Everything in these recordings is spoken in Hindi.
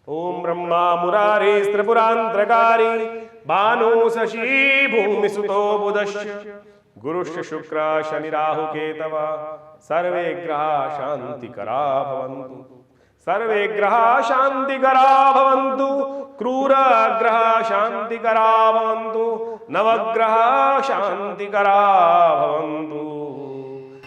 ओम ब्रह्मा मुरारी त्रिपुरांतरकारी भानु शशि भूमि सुतो बुधश्च गुरुश्च शुक्र शनि राहु केतव सर्वे ग्रहा शांतिकरा भवन्तु। सर्वे ग्रहा शांतिकरा भवन्तु। क्रूर ग्रह शांतिकरा भवन्तु। नवग्रह शांतिकरा भवन्तु।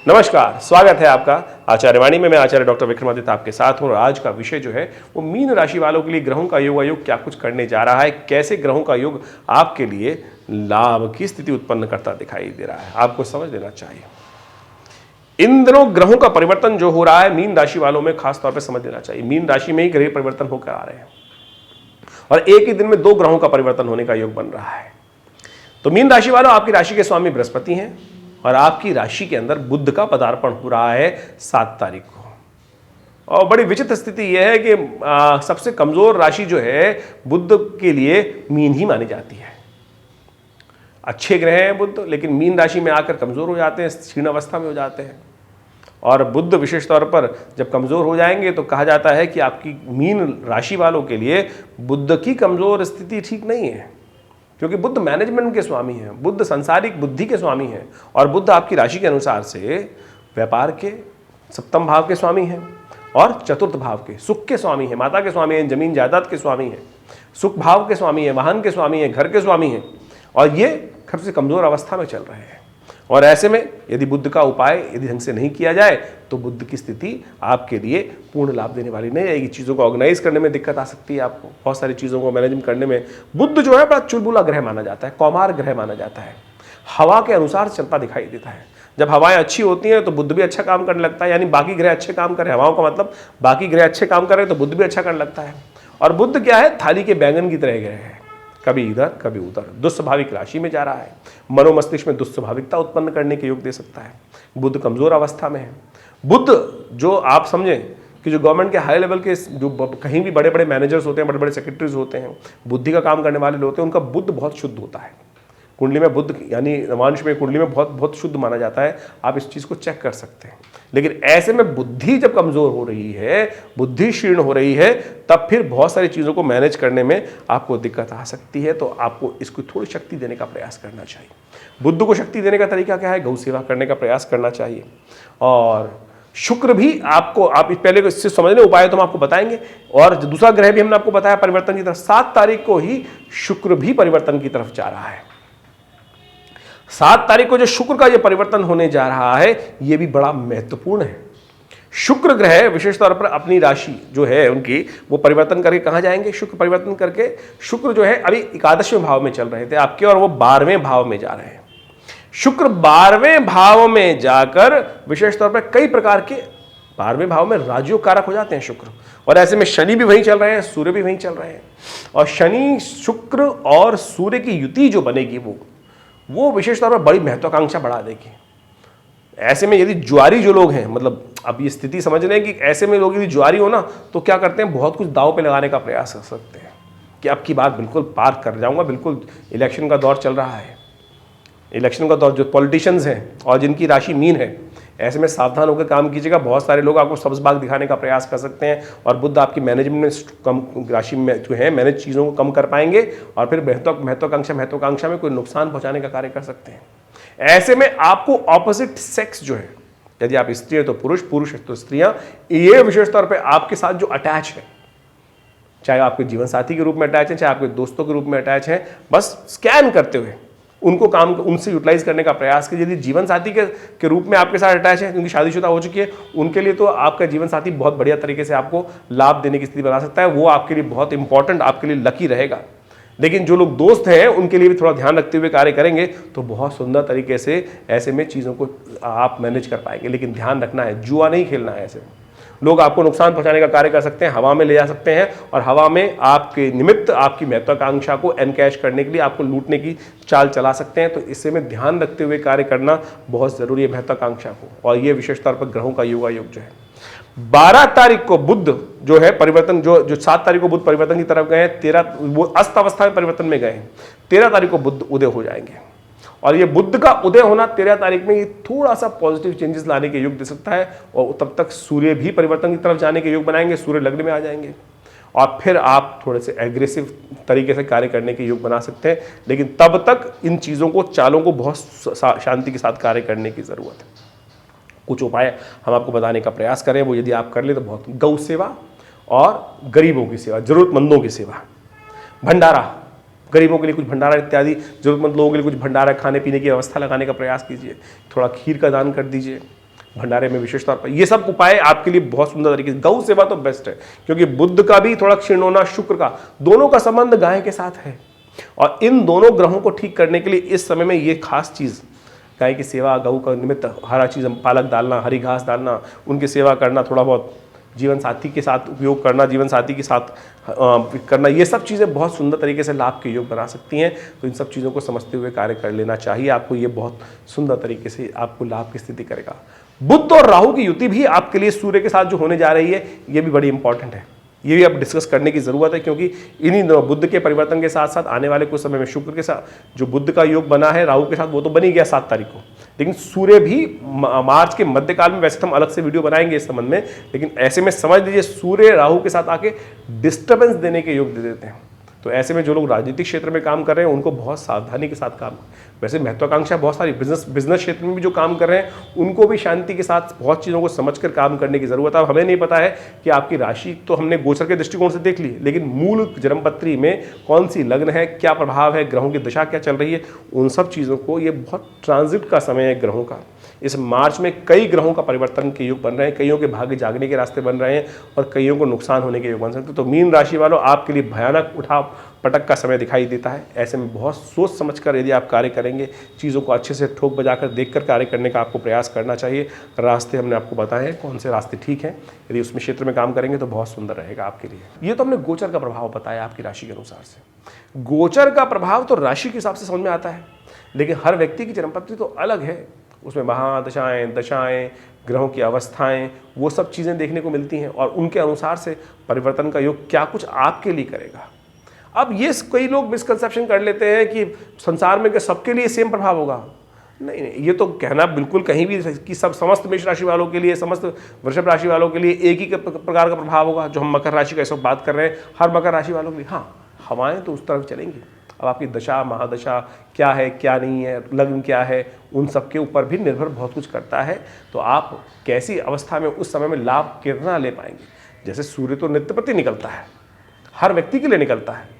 नमस्कार, स्वागत है आपका आचार्यवाणी में। मैं आचार्य डॉक्टर विक्रमादित्य आपके साथ हूं और आज का विषय जो है वो मीन राशि वालों के लिए ग्रहों का योग क्या कुछ करने जा रहा है, कैसे ग्रहों का योग आपके लिए लाभ की स्थिति उत्पन्न करता दिखाई दे रहा है, आपको समझ लेना चाहिए। इन दिनों ग्रहों का परिवर्तन जो हो रहा है मीन राशि वालों में खास तौर पर समझ लेना चाहिए। मीन राशि में ही ग्रह परिवर्तन होकर आ रहे हैं और एक ही दिन में 2 ग्रहों का परिवर्तन होने का योग बन रहा है। तो मीन राशि वालों, आपकी राशि के स्वामी बृहस्पति हैं और आपकी राशि के अंदर बुध का पदार्पण हो रहा है 7 तारीख को। और बड़ी विचित्र स्थिति यह है कि सबसे कमजोर राशि जो है बुध के लिए मीन ही मानी जाती है। अच्छे ग्रह हैं बुध, लेकिन मीन राशि में आकर कमजोर हो जाते हैं, क्षीण अवस्था में हो जाते हैं। और बुध विशेष तौर पर जब कमजोर हो जाएंगे तो कहा जाता है कि आपकी मीन राशि वालों के लिए बुध की कमजोर स्थिति ठीक नहीं है, क्योंकि बुध मैनेजमेंट के स्वामी हैं, बुध सांसारिक बुद्धि के स्वामी हैं और बुध आपकी राशि के अनुसार से व्यापार के 7वें भाव के स्वामी हैं और 4th भाव के सुख के स्वामी हैं, माता के स्वामी हैं, जमीन जायदाद के स्वामी हैं, सुख भाव के स्वामी हैं, वाहन के स्वामी हैं, घर के स्वामी हैं और ये सबसे कमजोर अवस्था में चल रहे हैं। और ऐसे में यदि बुध का उपाय यदि ढंग से नहीं किया जाए तो बुध की स्थिति आपके लिए पूर्ण लाभ देने वाली नहीं रहेगी। चीज़ों को ऑर्गेनाइज करने में दिक्कत आ सकती है आपको, बहुत सारी चीज़ों को मैनेज करने में। बुध जो है बड़ा चुलबुला ग्रह माना जाता है, कौमार ग्रह माना जाता है, हवा के अनुसार चलता दिखाई देता है। जब हवाएं अच्छी होती हैं तो बुध भी अच्छा काम करने लगता है, यानी बाकी ग्रह अच्छे काम करें, हवाओं का मतलब बाकी ग्रह अच्छे काम करें तो बुध भी अच्छा करने लगता है। और बुध क्या है, थाली के बैंगन की तरह ग्रह है, कभी इधर कभी उधर, दुस्वाभाविक राशि में जा रहा है, मनोमस्तिष्क में दुस्वाभाविकता उत्पन्न करने के योग दे सकता है। बुध कमजोर अवस्था में है। बुध जो आप समझें कि जो गवर्नमेंट के हाई लेवल के जो कहीं भी बड़े बड़े मैनेजर्स होते हैं, बड़े बड़े सेक्रेटरीज होते हैं, बुद्धि का काम करने वाले लोग होते हैं, उनका बुध बहुत शुद्ध होता है। कुंडली में बुध यानी नवांश में कुंडली में बहुत शुद्ध माना जाता है, आप इस चीज़ को चेक कर सकते हैं। लेकिन ऐसे में बुद्धि जब कमज़ोर हो रही है, बुद्धि क्षीण हो रही है, तब फिर बहुत सारी चीज़ों को मैनेज करने में आपको दिक्कत आ सकती है। तो आपको इसको थोड़ी शक्ति देने का प्रयास करना चाहिए। बुद्ध को शक्ति देने का तरीका क्या है, गौ सेवा करने का प्रयास करना चाहिए। और शुक्र भी आपको, आप पहले इससे समझने उपाय तो हम आपको बताएंगे। और दूसरा ग्रह भी हमने आपको बताया परिवर्तन की तरफ, 7 तारीख को ही शुक्र भी परिवर्तन की तरफ जा रहा है। 7 तारीख को जो शुक्र का ये परिवर्तन होने जा रहा है ये भी बड़ा महत्वपूर्ण है। शुक्र ग्रह विशेष तौर पर अपनी राशि जो है उनकी वो परिवर्तन करके कहाँ जाएंगे, शुक्र परिवर्तन करके, शुक्र जो है अभी 11वें भाव में चल रहे थे आपके और वो 12वें भाव में जा रहे हैं। शुक्र 12वें भाव में जाकर विशेष तौर पर कई प्रकार के 12वें भाव में राजयोग कारक हो जाते हैं शुक्र। और ऐसे में शनि भी वहीं चल रहे हैं, सूर्य भी वहीं चल रहे हैं। और शनि शुक्र और सूर्य की युति जो बनेगी वो विशेष तौर पर बड़ी महत्वाकांक्षा बढ़ा देगी। ऐसे में यदि जुआरी जो लोग हैं, मतलब अब ये स्थिति समझ रहे हैं कि ऐसे में लोग यदि जुआरी हो ना तो क्या करते हैं, बहुत कुछ दांव पे लगाने का प्रयास कर सकते हैं कि अब की बात बिल्कुल पार कर जाऊंगा। बिल्कुल इलेक्शन का दौर चल रहा है, इलेक्शन का दौर, जो पॉलिटिशियंस हैं और जिनकी राशि मीन है, ऐसे में सावधान होकर काम कीजिएगा। बहुत सारे लोग आपको सब्ज बाग दिखाने का प्रयास कर सकते हैं और बुध आपकी मैनेजमेंट में कम राशि में जो है मैनेज चीज़ों को कम कर पाएंगे और फिर महत्वाकांक्षा में कोई नुकसान पहुंचाने का कार्य कर सकते हैं। ऐसे में आपको ऑपोजिट सेक्स जो है, यदि आप स्त्री है तो पुरुष, पुरुष है तो स्त्रियां, ये विशेष तौर पर आपके साथ जो अटैच है, चाहे आपके जीवन साथी के रूप में अटैच है, चाहे आपके दोस्तों के रूप में अटैच है, बस स्कैन करते हुए उनको काम उनसे यूटिलाइज करने का प्रयास कीजिए। यदि जीवन साथी के रूप में आपके साथ अटैच है, जिनकी शादीशुदा हो चुकी है, उनके लिए तो आपका जीवन साथी बहुत बढ़िया तरीके से आपको लाभ देने की स्थिति बना सकता है, वो आपके लिए बहुत इंपॉर्टेंट, आपके लिए लकी रहेगा। लेकिन जो लोग दोस्त हैं उनके लिए भी थोड़ा ध्यान रखते हुए कार्य करेंगे तो बहुत सुंदर तरीके से ऐसे में चीज़ों को आप मैनेज कर पाएंगे। लेकिन ध्यान रखना है, जुआ नहीं खेलना है। ऐसे लोग आपको नुकसान पहुंचाने का कार्य कर सकते हैं, हवा में ले जा सकते हैं और हवा में आपके निमित्त आपकी महत्वाकांक्षा को एनकैश करने के लिए आपको लूटने की चाल चला सकते हैं। तो इससे में ध्यान रखते हुए कार्य करना बहुत जरूरी है महत्वाकांक्षा को। और ये विशेष तौर पर ग्रहों का योग जो है, 12 तारीख को बुध जो है परिवर्तन, जो 7 तारीख को बुध परिवर्तन की तरफ गए हैं, 13 वो अस्त अवस्था में परिवर्तन में गए हैं, 13 तारीख को बुध उदय हो जाएंगे। और ये बुध का उदय होना 13 तारीख में ये थोड़ा सा पॉजिटिव चेंजेस लाने के योग दे सकता है। और तब तक सूर्य भी परिवर्तन की तरफ जाने के योग बनाएंगे, सूर्य लग्न में आ जाएंगे और फिर आप थोड़े से एग्रेसिव तरीके से कार्य करने के योग बना सकते हैं। लेकिन तब तक इन चीज़ों को, चालों को बहुत शांति के साथ कार्य करने की ज़रूरत है। कुछ उपाय हम आपको बताने का प्रयास करें, वो यदि आप कर ले तो बहुत। गौ सेवा और गरीबों की सेवा, जरूरतमंदों की सेवा, भंडारा, गरीबों के लिए कुछ भंडारा इत्यादि, जरूरतमंद लोगों के लिए कुछ भंडारा, खाने पीने की व्यवस्था लगाने का प्रयास कीजिए। थोड़ा खीर का दान कर दीजिए भंडारे में विशेष तौर पर। ये सब उपाय आपके लिए बहुत सुंदर तरीके से। गौ सेवा तो बेस्ट है, क्योंकि बुध का भी थोड़ा क्षीण होना, शुक्र का, दोनों का संबंध गाय के साथ है। और इन दोनों ग्रहों को ठीक करने के लिए इस समय में ये खास चीज़, गाय की सेवा, गऊ का निमित्त हरा चीज़, पालक डालना, हरी घास डालना, उनकी सेवा करना, थोड़ा बहुत जीवन साथी के साथ उपयोग करना, जीवन साथी के साथ करना, ये सब चीज़ें बहुत सुंदर तरीके से लाभ के योग बना सकती हैं। तो इन सब चीज़ों को समझते हुए कार्य कर लेना चाहिए आपको। ये बहुत सुंदर तरीके से आपको लाभ की स्थिति करेगा। बुध और राहु की युति भी आपके लिए सूर्य के साथ जो होने जा रही है, ये भी बड़ी इंपॉर्टेंट है। ये भी आप डिस्कस करने की ज़रूरत है, क्योंकि इन्हीं बुध के परिवर्तन के साथ साथ आने वाले कुछ समय में शुक्र के साथ जो बुध का योग बना है राहु के साथ, वो तो बन ही गया 7 तारीख को, लेकिन सूर्य भी मार्च के मध्यकाल में, वैसे हम अलग से वीडियो बनाएंगे इस संबंध में, लेकिन ऐसे में समझ लीजिए सूर्य राहु के साथ आके डिस्टर्बेंस देने के योग दे देते हैं। तो ऐसे में जो लोग राजनीतिक क्षेत्र में काम कर रहे हैं उनको बहुत सावधानी के साथ काम, वैसे महत्वाकांक्षा बहुत सारी, बिजनेस क्षेत्र में भी जो काम कर रहे हैं उनको भी शांति के साथ बहुत चीज़ों को समझकर काम करने की ज़रूरत है। अब हमें नहीं पता है कि आपकी राशि तो हमने गोचर के दृष्टिकोण से देख ली, लेकिन मूल जन्मपत्री में कौन सी लग्न है, क्या प्रभाव है, ग्रहों की दशा क्या चल रही है, उन सब चीज़ों को, ये बहुत ट्रांजिट का समय है ग्रहों का। इस मार्च में कई ग्रहों का परिवर्तन के योग बन रहे हैं, कईयों के भाग्य जागने के रास्ते बन रहे हैं और कईयों को नुकसान होने के योग बन सकते हैं। तो मीन राशि वालों, आपके लिए भयानक उठा पटक का समय दिखाई देता है। ऐसे में बहुत सोच समझकर यदि आप कार्य करेंगे, चीज़ों को अच्छे से ठोक बजाकर देखकर कार्य करने का आपको प्रयास करना चाहिए। रास्ते हमने आपको बताए हैं, कौन से रास्ते ठीक हैं, यदि उसमें क्षेत्र में काम करेंगे तो बहुत सुंदर रहेगा आपके लिए। ये तो हमने गोचर का प्रभाव बताया आपकी राशि के अनुसार से। गोचर का प्रभाव तो राशि के हिसाब से समझ में आता है, लेकिन हर व्यक्ति की जन्मपत्री तो अलग है, उसमें महादशाएं, दशाएं, ग्रहों की अवस्थाएं, वो सब चीज़ें देखने को मिलती हैं और उनके अनुसार से परिवर्तन का योग क्या कुछ आपके लिए करेगा। अब ये कई लोग मिसकंसेप्शन कर लेते हैं कि संसार में क्या सबके लिए सेम प्रभाव होगा। नहीं, ये तो कहना बिल्कुल कहीं भी कि सब समस्त मेष राशि वालों के लिए, समस्त वृषभ राशि वालों के लिए एक ही प्रकार का प्रभाव होगा। जो हम मकर राशि का इस वक्त बात कर रहे हैं, हर मकर राशि वालों के लिए, हाँ, हवाएं तो उस तरफ चलेंगी। अब आपकी दशा महादशा क्या है, क्या नहीं है, लग्न क्या है, उन सब के ऊपर भी निर्भर बहुत कुछ करता है। तो आप कैसी अवस्था में उस समय में लाभ कितना ले पाएंगे। जैसे सूर्य तो नित्यपति निकलता है, हर व्यक्ति के लिए निकलता है,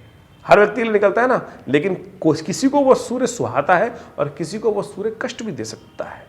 हर व्यक्ति के लिए निकलता है ना, लेकिन किसी को वो सूर्य सुहाता है और किसी को वो सूर्य कष्ट भी दे सकता है।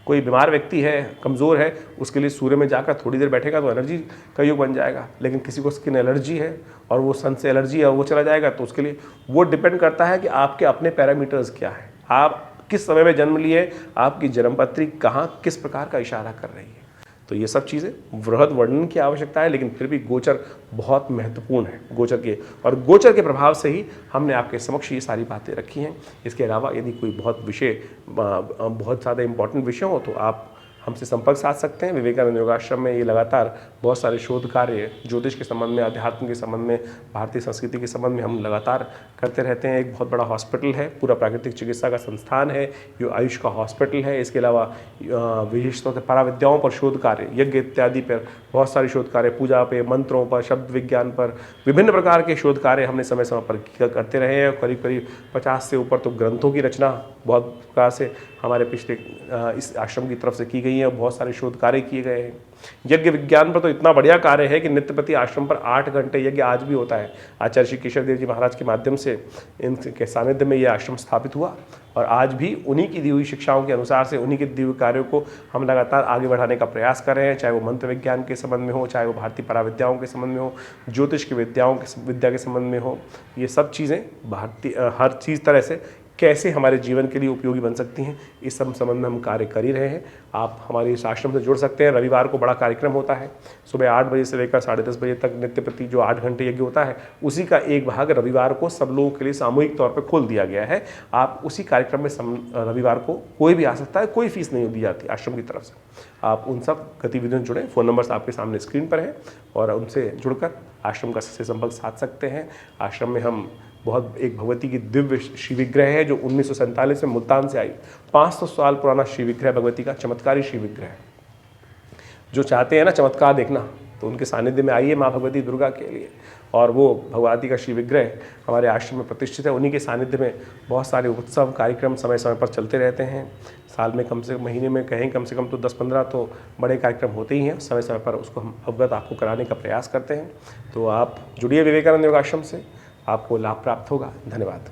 कोई बीमार व्यक्ति है, कमज़ोर है, उसके लिए सूर्य में जाकर थोड़ी देर बैठेगा तो एनर्जी का योग बन जाएगा। लेकिन किसी को स्किन एलर्जी है और वो सन से एलर्जी है और वो चला जाएगा, तो उसके लिए वो डिपेंड करता है कि आपके अपने पैरामीटर्स क्या है, आप किस समय में जन्म लिए, आपकी जन्मपत्री कहाँ किस प्रकार का इशारा कर रही है। तो ये सब चीज़ें वृहद वर्णन की आवश्यकता है, लेकिन फिर भी गोचर बहुत महत्वपूर्ण है। गोचर के और गोचर के प्रभाव से ही हमने आपके समक्ष ये सारी बातें रखी हैं। इसके अलावा यदि कोई बहुत ज़्यादा इंपॉर्टेंट विषय हो तो आप हमसे संपर्क साध सकते हैं। विवेकानंद योगाश्रम में ये लगातार बहुत सारे शोध कार्य ज्योतिष के संबंध में, अध्यात्म के संबंध में, भारतीय संस्कृति के संबंध में हम लगातार करते रहते हैं। एक बहुत बड़ा हॉस्पिटल है, पूरा प्राकृतिक चिकित्सा का संस्थान है, ये आयुष का हॉस्पिटल है। इसके अलावा विशेष तौर पर पराविद्याओं पर शोध कार्य, यज्ञ इत्यादि पर बहुत सारे शोध कार्य, पूजा पे, मंत्रों पर, शब्द विज्ञान पर, विभिन्न प्रकार के शोध कार्य हमने समय समय पर करते रहे हैं। करीब करीब 50 से ऊपर तो ग्रंथों की रचना बहुत प्रकार से हमारे पिछले इस आश्रम की तरफ से की गई है। बहुत सारे शोध कार्य किए गए हैं। यज्ञ विज्ञान पर तो इतना बढ़िया कार्य है कि नित्यपति आश्रम पर 8 घंटे यज्ञ आज भी होता है। आचार्य श्री केशव देव जी महाराज के माध्यम से इनके सानिध्य में यह आश्रम स्थापित हुआ और आज भी उन्हीं की दी हुई शिक्षाओं के अनुसार से, उन्हीं के दिए हुए कार्यों को हम लगातार आगे बढ़ाने का प्रयास कर रहे हैं। चाहे वो मंत्र विज्ञान के संबंध में हो, चाहे वो भारतीय पराविद्याओं के संबंध में हो, ज्योतिष की विद्या के संबंध में हो, ये सब चीज़ें भारतीय हर चीज़ तरह से कैसे हमारे जीवन के लिए उपयोगी बन सकती हैं, इस सब संबंध में हम कार्य कर ही रहे हैं। आप हमारे इस आश्रम से जुड़ सकते हैं। रविवार को बड़ा कार्यक्रम होता है, सुबह 8 बजे से लेकर 10:30 बजे तक नित्यप्रति जो 8 घंटे यज्ञ होता है, उसी का एक भाग रविवार को सब लोगों के लिए सामूहिक तौर पर खोल दिया गया है। आप उसी कार्यक्रम में रविवार को कोई भी आ सकता है, कोई फीस नहीं दी जाती आश्रम की तरफ से। आप उन सब गतिविधियों से जुड़ें। फ़ोन नंबर्स आपके सामने स्क्रीन पर हैं और उनसे जुड़कर आश्रम का से संपर्क साध सकते हैं। आश्रम में हम बहुत एक भगवती की दिव्य श्री विग्रह है जो 1947 में मुल्तान से आई, 500 साल पुराना श्री विग्रह, भगवती का चमत्कारी श्री विग्रह। जो चाहते हैं ना चमत्कार देखना, तो उनके सानिध्य में आइए माँ भगवती दुर्गा के लिए। और वो भगवती का श्री विग्रह हमारे आश्रम में प्रतिष्ठित है। उन्हीं के सानिध्य में बहुत सारे उत्सव कार्यक्रम समय समय पर चलते रहते हैं। साल में कम से कम, महीने में कहें कम से कम तो 10-15 तो बड़े कार्यक्रम होते ही हैं। समय समय पर उसको हम अवगत आपको कराने का प्रयास करते हैं। तो आप जुड़िए विवेकानंद योगाश्रम से, आपको लाभ प्राप्त होगा। धन्यवाद।